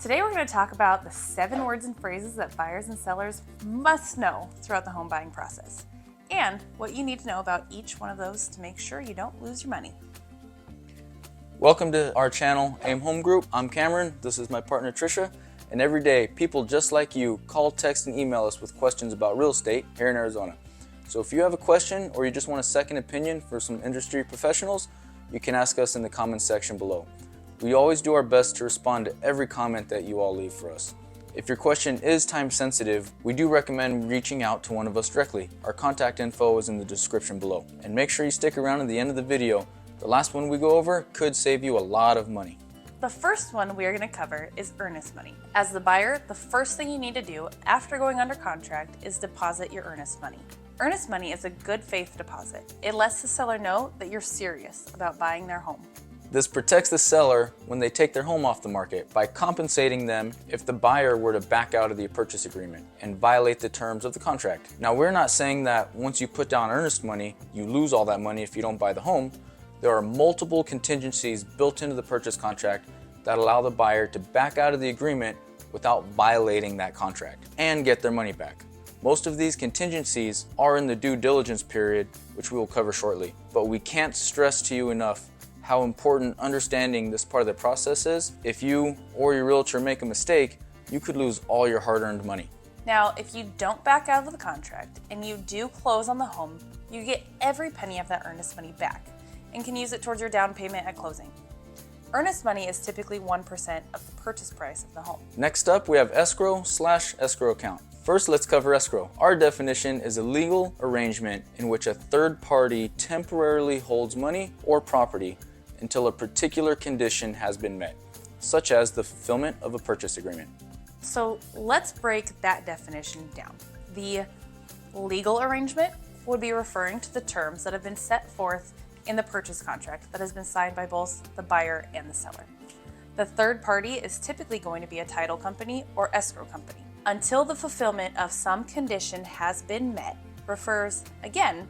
Today we're going to talk about the 7 words and phrases that buyers and sellers must know throughout the home buying process, and what you need to know about each one of those to make sure you don't lose your money. Welcome to our channel, AIM Home Group. I'm Cameron, this is my partner Trisha, and every day people just like you call, text, and email us with questions about real estate here in Arizona. So if you have a question or you just want a second opinion for some industry professionals, you can ask us in the comments section below. We always do our best to respond to every comment that you all leave for us. If your question is time sensitive, we do recommend reaching out to one of us directly. Our contact info is in the description below. And make sure you stick around at the end of the video. The last one we go over could save you a lot of money. The first one we are going to cover is earnest money. As the buyer, the first thing you need to do after going under contract is deposit your earnest money. Earnest money is a good faith deposit. It lets the seller know that you're serious about buying their home. This protects the seller when they take their home off the market by compensating them if the buyer were to back out of the purchase agreement and violate the terms of the contract. Now, we're not saying that once you put down earnest money, you lose all that money if you don't buy the home. There are multiple contingencies built into the purchase contract that allow the buyer to back out of the agreement without violating that contract and get their money back. Most of these contingencies are in the due diligence period, which we will cover shortly, but we can't stress to you enough how important understanding this part of the process is. If you or your realtor make a mistake, you could lose all your hard-earned money. Now, if you don't back out of the contract and you do close on the home, you get every penny of that earnest money back and can use it towards your down payment at closing. Earnest money is typically 1% of the purchase price of the home. Next up, we have escrow/escrow account. First, let's cover escrow. Our definition is a legal arrangement in which a third party temporarily holds money or property until a particular condition has been met, such as the fulfillment of a purchase agreement. So let's break that definition down. The legal arrangement would be referring to the terms that have been set forth in the purchase contract that has been signed by both the buyer and the seller. The third party is typically going to be a title company or escrow company. Until the fulfillment of some condition has been met refers, again,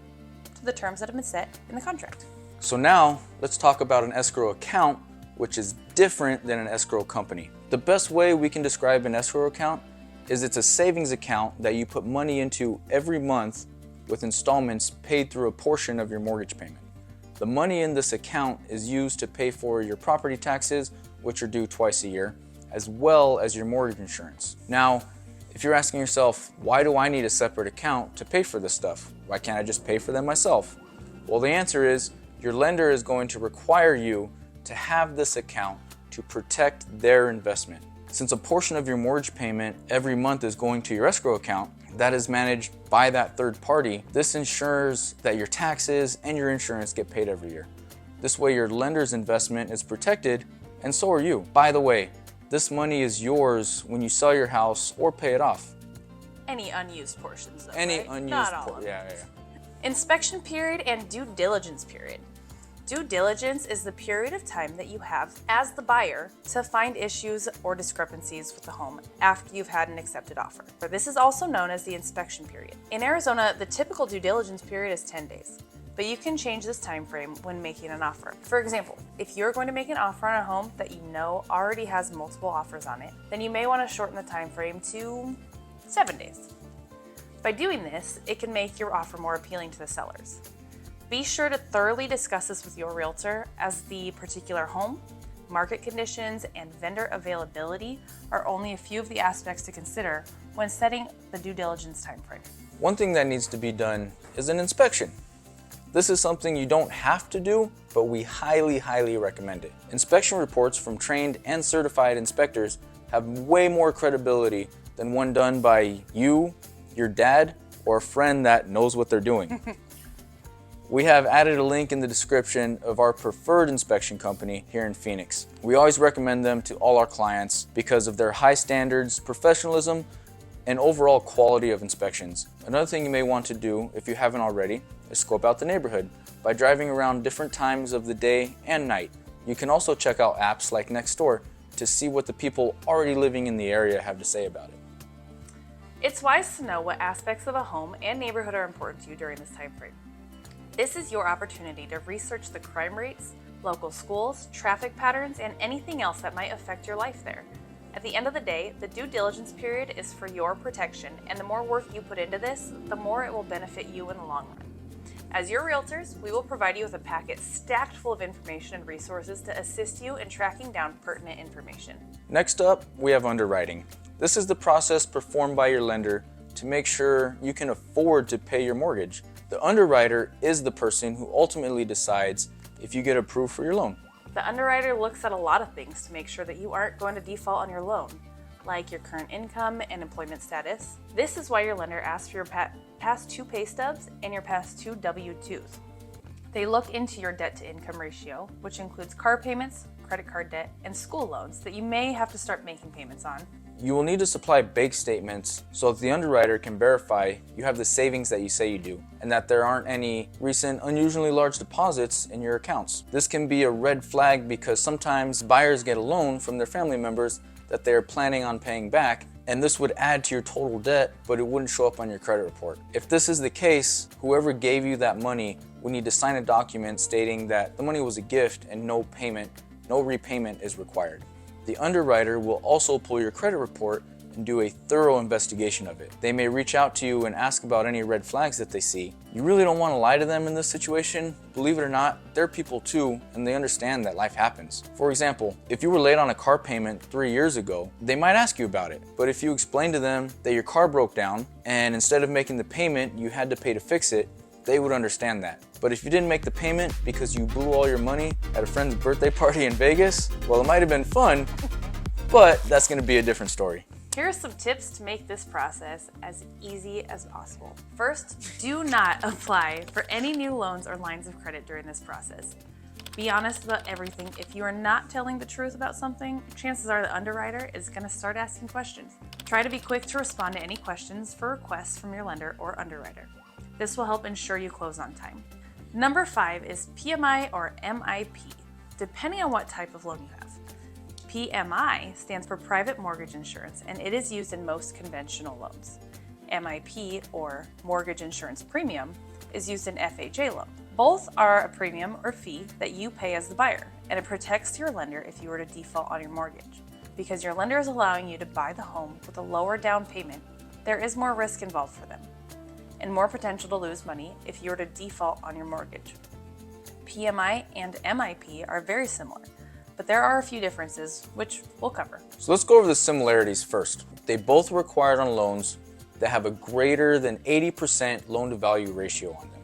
to the terms that have been set in the contract. So now, let's talk about an escrow account, which is different than an escrow company. The best way we can describe an escrow account is it's a savings account that you put money into every month with installments paid through a portion of your mortgage payment. The money in this account is used to pay for your property taxes, which are due twice a year, as well as your mortgage insurance. Now, if you're asking yourself, why do I need a separate account to pay for this stuff? Why can't I just pay for them myself? Well, the answer is your lender is going to require you to have this account to protect their investment. Since a portion of your mortgage payment every month is going to your escrow account that is managed by that third party, this ensures that your taxes and your insurance get paid every year. This way your lender's investment is protected, and so are you. By the way, this money is yours when you sell your house or pay it off. Any unused portions, though, Any right? unused Not all portion. of it. Yeah. Inspection period and due diligence period. Due diligence is the period of time that you have as the buyer to find issues or discrepancies with the home after you've had an accepted offer. This is also known as the inspection period. In Arizona, the typical due diligence period is 10 days, but you can change this time frame when making an offer. For example, if you're going to make an offer on a home that you know already has multiple offers on it, then you may want to shorten the time frame to 7 days. By doing this, it can make your offer more appealing to the sellers. Be sure to thoroughly discuss this with your realtor, as the particular home, market conditions, and vendor availability are only a few of the aspects to consider when setting the due diligence timeframe. One thing that needs to be done is an inspection. This is something you don't have to do, but we highly recommend it. Inspection reports from trained and certified inspectors have way more credibility than one done by you, your dad, or a friend that knows what they're doing. We have added a link in the description of our preferred inspection company here in Phoenix. We always recommend them to all our clients because of their high standards, professionalism, and overall quality of inspections. Another thing you may want to do, if you haven't already, is scope out the neighborhood by driving around different times of the day and night. You can also check out apps like Nextdoor to see what the people already living in the area have to say about it. It's wise to know what aspects of a home and neighborhood are important to you during this time frame. This is your opportunity to research the crime rates, local schools, traffic patterns, and anything else that might affect your life there. At the end of the day, the due diligence period is for your protection, and the more work you put into this, the more it will benefit you in the long run. As your realtors, we will provide you with a packet stacked full of information and resources to assist you in tracking down pertinent information. Next up, we have underwriting. This is the process performed by your lender to make sure you can afford to pay your mortgage. The underwriter is the person who ultimately decides if you get approved for your loan. The underwriter looks at a lot of things to make sure that you aren't going to default on your loan, like your current income and employment status. This is why your lender asks for your past 2 pay stubs and your past 2 W-2s. They look into your debt-to-income ratio, which includes car payments, credit card debt, and school loans that you may have to start making payments on. You will need to supply bank statements so that the underwriter can verify you have the savings that you say you do and that there aren't any recent unusually large deposits in your accounts. This can be a red flag because sometimes buyers get a loan from their family members that they are planning on paying back, and this would add to your total debt, but it wouldn't show up on your credit report. If this is the case, whoever gave you that money will need to sign a document stating that the money was a gift and no repayment is required. The underwriter will also pull your credit report and do a thorough investigation of it. They may reach out to you and ask about any red flags that they see. You really don't want to lie to them in this situation. Believe it or not, they're people too, and they understand that life happens. For example, if you were late on a car payment 3 years ago, they might ask you about it. But if you explain to them that your car broke down and instead of making the payment, you had to pay to fix it, they would understand that. But if you didn't make the payment because you blew all your money at a friend's birthday party in Vegas, well, it might have been fun, but that's going to be a different story. Here are some tips to make this process as easy as possible. First, do not apply for any new loans or lines of credit during this process. Be honest about everything. If you are not telling the truth about something, chances are the underwriter is going to start asking questions. Try to be quick to respond to any questions for requests from your lender or underwriter. This will help ensure you close on time. Number 5 is PMI or MIP, depending on what type of loan you have. PMI stands for Private Mortgage Insurance, and it is used in most conventional loans. MIP, or Mortgage Insurance Premium, is used in FHA loans. Both are a premium or fee that you pay as the buyer, and it protects your lender if you were to default on your mortgage. Because your lender is allowing you to buy the home with a lower down payment, there is more risk involved for them, and more potential to lose money if you were to default on your mortgage. PMI and MIP are very similar, but there are a few differences, which we'll cover. So let's go over the similarities first. They both are required on loans that have a greater than 80% loan-to-value ratio on them.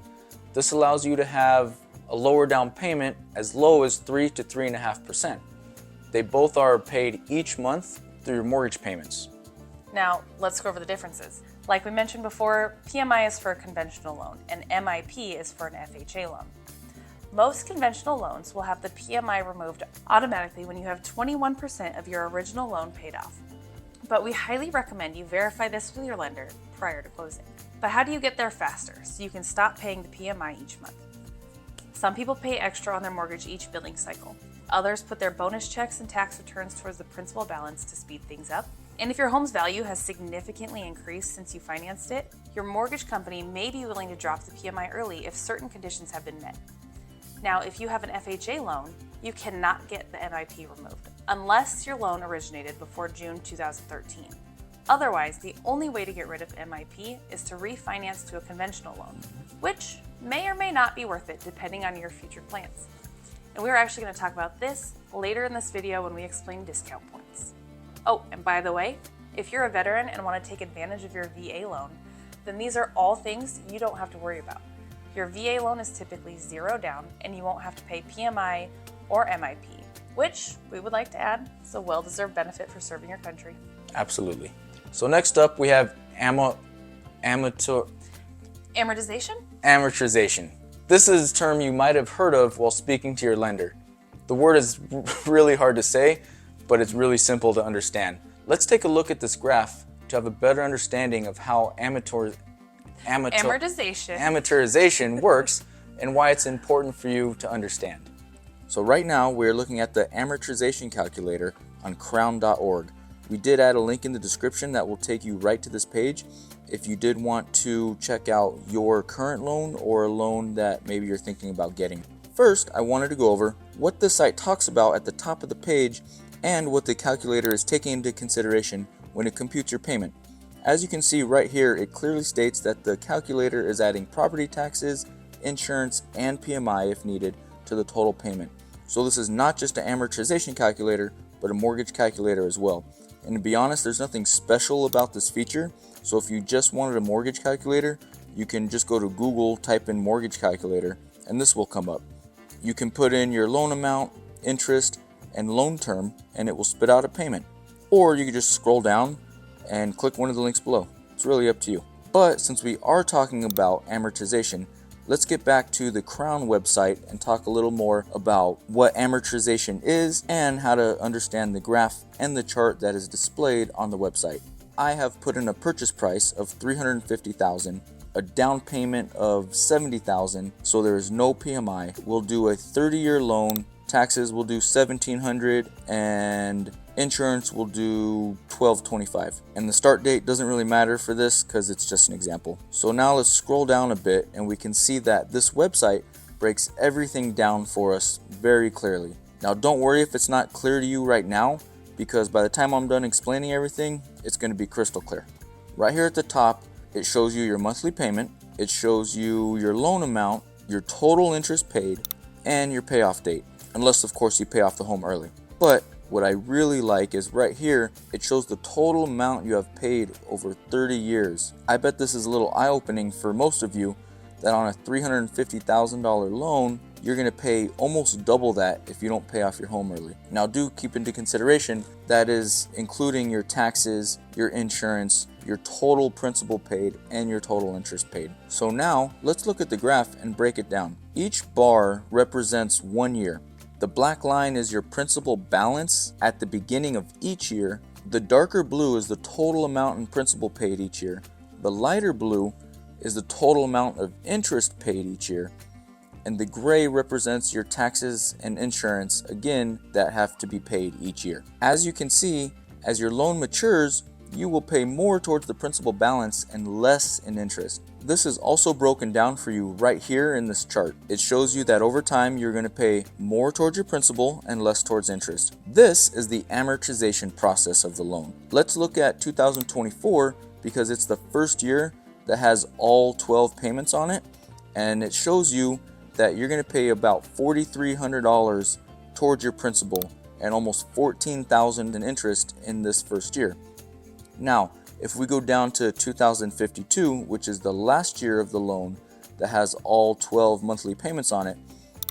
This allows you to have a lower down payment as low as 3 to 3.5%. They both are paid each month through your mortgage payments. Now, let's go over the differences. Like we mentioned before, PMI is for a conventional loan, and MIP is for an FHA loan. Most conventional loans will have the PMI removed automatically when you have 21% of your original loan paid off. But we highly recommend you verify this with your lender prior to closing. But how do you get there faster so you can stop paying the PMI each month? Some people pay extra on their mortgage each billing cycle. Others put their bonus checks and tax returns towards the principal balance to speed things up. And if your home's value has significantly increased since you financed it, your mortgage company may be willing to drop the PMI early if certain conditions have been met. Now, if you have an FHA loan, you cannot get the MIP removed unless your loan originated before June 2013. Otherwise, the only way to get rid of MIP is to refinance to a conventional loan, which may or may not be worth it depending on your future plans. And we're actually going to talk about this later in this video when we explain discount points. Oh, and by the way, if you're a veteran and want to take advantage of your VA loan, then these are all things you don't have to worry about. Your VA loan is typically zero down and you won't have to pay PMI or MIP, which we would like to add is a well-deserved benefit for serving your country. Absolutely. So next up we have Amortization? Amortization. This is a term you might have heard of while speaking to your lender. The word is really hard to say, but it's really simple to understand. Let's take a look at this graph to have a better understanding of how amortization works and why it's important for you to understand. So right now we're looking at the Amortization Calculator on crown.org. We did add a link in the description that will take you right to this page if you did want to check out your current loan or a loan that maybe you're thinking about getting. First, I wanted to go over what this site talks about at the top of the page and what the calculator is taking into consideration when it computes your payment. As you can see right here, it clearly states that the calculator is adding property taxes, insurance, and PMI if needed to the total payment. So this is not just an amortization calculator, but a mortgage calculator as well. And to be honest, there's nothing special about this feature. So if you just wanted a mortgage calculator, you can just go to Google, type in mortgage calculator, and this will come up. You can put in your loan amount, interest, and loan term, and it will spit out a payment. Or you can just scroll down and click one of the links below. It's really up to you. But since we are talking about amortization, let's get back to the Crown website and talk a little more about what amortization is and how to understand the graph and the chart that is displayed on the website. I have put in a purchase price of $350,000, a down payment of $70,000, so there is no PMI. We'll do a 30-year loan. Taxes will do $1,700 and insurance will do $1,225. And the start date doesn't really matter for this because it's just an example. So now let's scroll down a bit and we can see that this website breaks everything down for us very clearly. Now don't worry if it's not clear to you right now, because by the time I'm done explaining everything, it's going to be crystal clear. Right here at the top, it shows you your monthly payment, it shows you your loan amount, your total interest paid, and your payoff date. Unless of course you pay off the home early. But what I really like is right here, it shows the total amount you have paid over 30 years. I bet this is a little eye-opening for most of you that on a $350,000 loan, you're going to pay almost double that if you don't pay off your home early. Now do keep into consideration that is including your taxes, your insurance, your total principal paid, and your total interest paid. So now let's look at the graph and break it down. Each bar represents 1 year. The black line is your principal balance at the beginning of each year. The darker blue is the total amount in principal paid each year. The lighter blue is the total amount of interest paid each year. And the gray represents your taxes and insurance, again, that have to be paid each year. As you can see, as your loan matures, you will pay more towards the principal balance and less in interest. This is also broken down for you right here in this chart. It shows you that over time you're going to pay more towards your principal and less towards interest. This is the amortization process of the loan. Let's look at 2024 because it's the first year that has all 12 payments on it, and it shows you that you're going to pay about $4,300 towards your principal and almost $14,000 in interest in this first year. Now, if we go down to 2052, which is the last year of the loan that has all 12 monthly payments on it,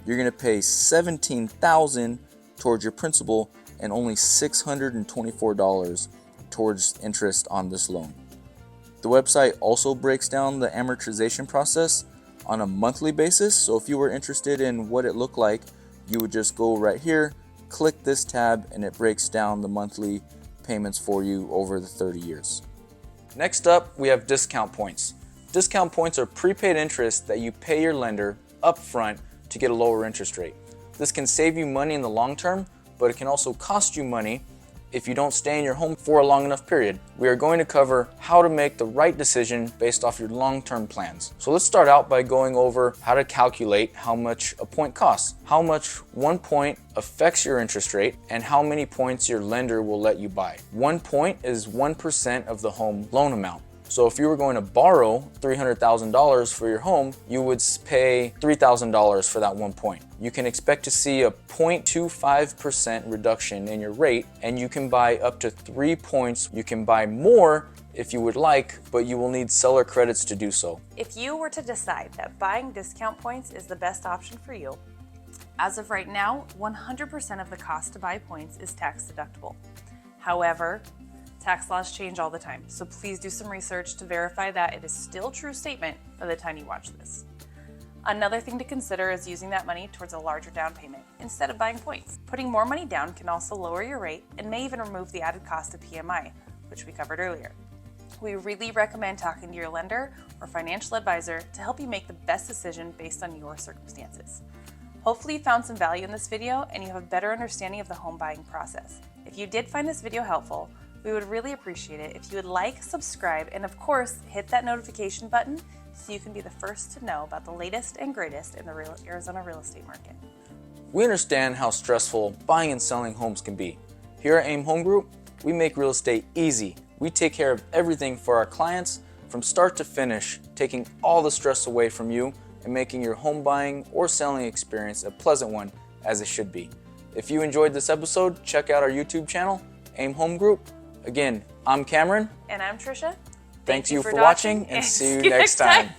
you're going to pay $17,000 towards your principal and only $624 towards interest on this loan. The website also breaks down the amortization process on a monthly basis, so if you were interested in what it looked like, you would just go right here, click this tab, and it breaks down the monthly payments for you over the 30 years. Next up, we have discount points. Discount points are prepaid interest that you pay your lender upfront to get a lower interest rate. This can save you money in the long term, but it can also cost you money if you don't stay in your home for a long enough period. We are going to cover how to make the right decision based off your long-term plans. So let's start out by going over how to calculate how much a point costs, how much 1 point affects your interest rate, and how many points your lender will let you buy. 1 point is 1% of the home loan amount. So if you were going to borrow $300,000 for your home, you would pay $3,000 for that 1 point. You can expect to see a 0.25% reduction in your rate, and you can buy up to 3 points. You can buy more if you would like, but you will need seller credits to do so. If you were to decide that buying discount points is the best option for you, as of right now, 100% of the cost to buy points is tax deductible. However, tax laws change all the time, so please do some research to verify that it is still a true statement by the time you watch this. Another thing to consider is using that money towards a larger down payment instead of buying points. Putting more money down can also lower your rate and may even remove the added cost of PMI, which we covered earlier. We really recommend talking to your lender or financial advisor to help you make the best decision based on your circumstances. Hopefully you found some value in this video and you have a better understanding of the home buying process. If you did find this video helpful, we would really appreciate it if you would like, subscribe, and of course, hit that notification button so you can be the first to know about the latest and greatest in the Arizona real estate market. We understand how stressful buying and selling homes can be. Here at AIM Home Group, we make real estate easy. We take care of everything for our clients from start to finish, taking all the stress away from you and making your home buying or selling experience a pleasant one as it should be. If you enjoyed this episode, check out our YouTube channel, AIM Home Group. Again, I'm Cameron. And I'm Trisha. Thank you for watching and see you next time.